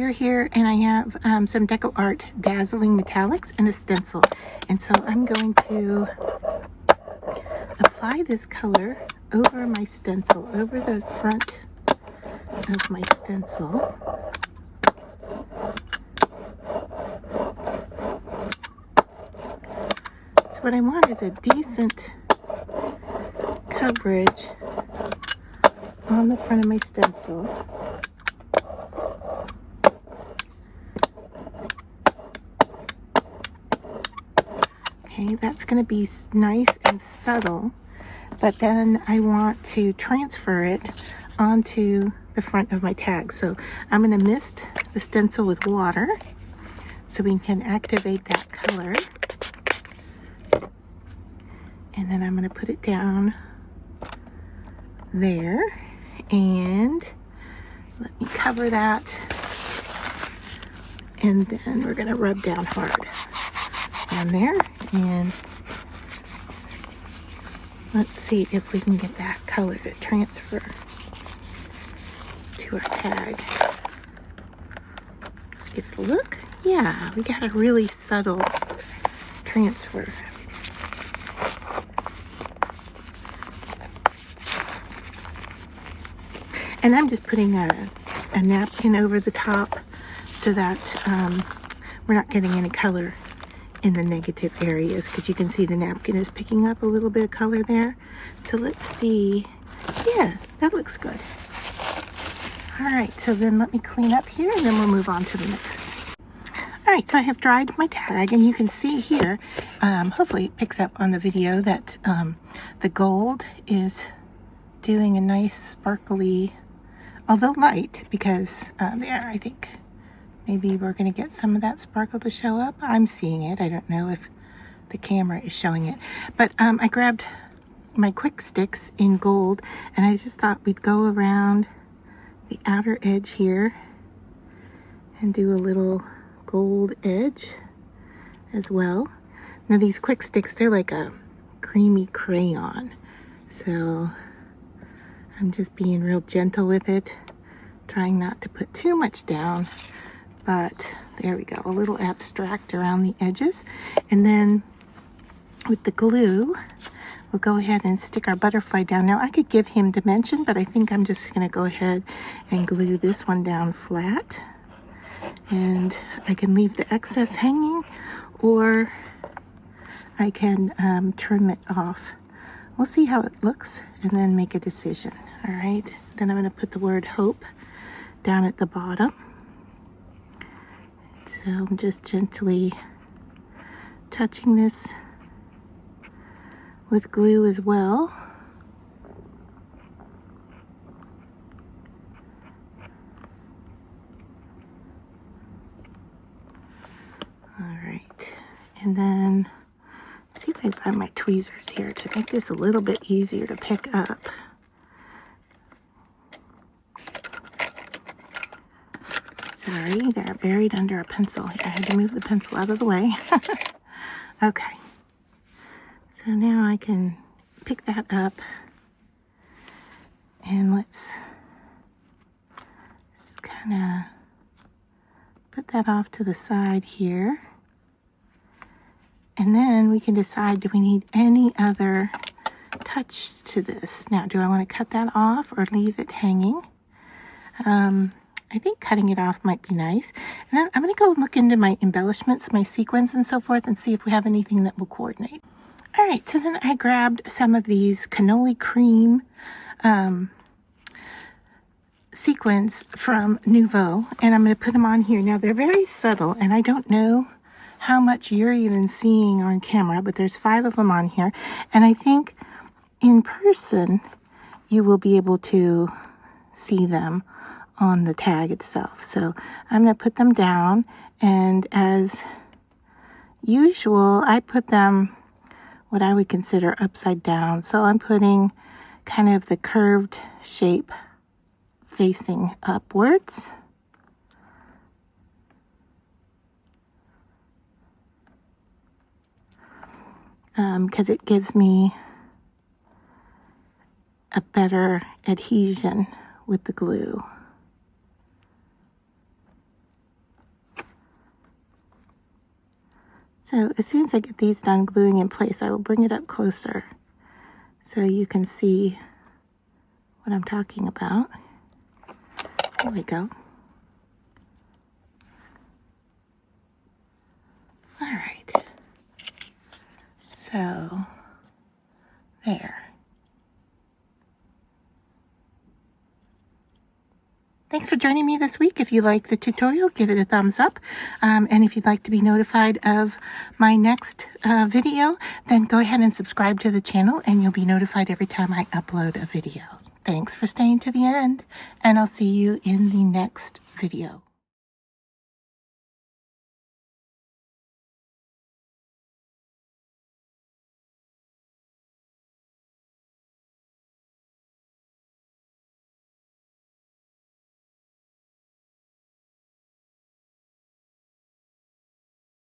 clear here, and I have some Deco Art Dazzling Metallics and a stencil. And so I'm going to apply this color over my stencil, over the front of my stencil. So what I want is a decent coverage on the front of my stencil. Okay, that's going to be nice and subtle, but then I want to transfer it onto the front of my tag. So I'm going to mist the stencil with water so we can activate that color. And then I'm going to put it down there, and let me cover that, and then we're going to rub down hard on there, and let's see if we can get that color to transfer to our tag. Let's give it a look. Yeah, we got a really subtle transfer. And I'm just putting a napkin over the top so that we're not getting any color in the negative areas, because you can see the napkin is picking up a little bit of color there. So let's see. Yeah, that looks good. All right, so then let me clean up here, and then we'll move on to the next. All right, so I have dried my tag, and you can see here, hopefully it picks up on the video, that the gold is doing a nice sparkly, although light, because there, I think maybe we're going to get some of that sparkle to show up. I'm seeing it. I don't know if the camera is showing it. But I grabbed my quick sticks in gold, and I just thought we'd go around the outer edge here and do a little gold edge as well. Now these quick sticks, they're like a creamy crayon. So I'm just being real gentle with it, trying not to put too much down, but there we go, a little abstract around the edges. And then with the glue, we'll go ahead and stick our butterfly down. Now I could give him dimension, but I think I'm just gonna go ahead and glue this one down flat. And I can leave the excess hanging, or I can trim it off. We'll see how it looks and then make a decision. All right, then I'm going to put the word hope down at the bottom. So I'm just gently touching this with glue as well. All right, and then let's see if I can find my tweezers here to make this a little bit easier to pick up. Sorry, they're buried under a pencil here. I had to move the pencil out of the way. Okay. So now I can pick that up, and let's just kind of put that off to the side here. And then we can decide, do we need any other touch to this? Now, do I want to cut that off or leave it hanging? I think cutting it off might be nice. And then I'm going to go look into my embellishments, my sequins and so forth, and see if we have anything that will coordinate. All right, so then I grabbed some of these cannoli cream sequins from Nouveau, and I'm going to put them on here. Now, they're very subtle, and I don't know how much you're even seeing on camera, but there's 5 of them on here. And I think in person, you will be able to see them on the tag itself. So I'm going to put them down, and as usual, I put them what I would consider upside down. So I'm putting kind of the curved shape facing upwards. Because it gives me a better adhesion with the glue. So as soon as I get these done gluing in place, I will bring it up closer so you can see what I'm talking about. There we go. All right. So there. Thanks for joining me this week. If you like the tutorial, give it a thumbs up. And if you'd like to be notified of my next video, then go ahead and subscribe to the channel and you'll be notified every time I upload a video. Thanks for staying to the end, and I'll see you in the next video.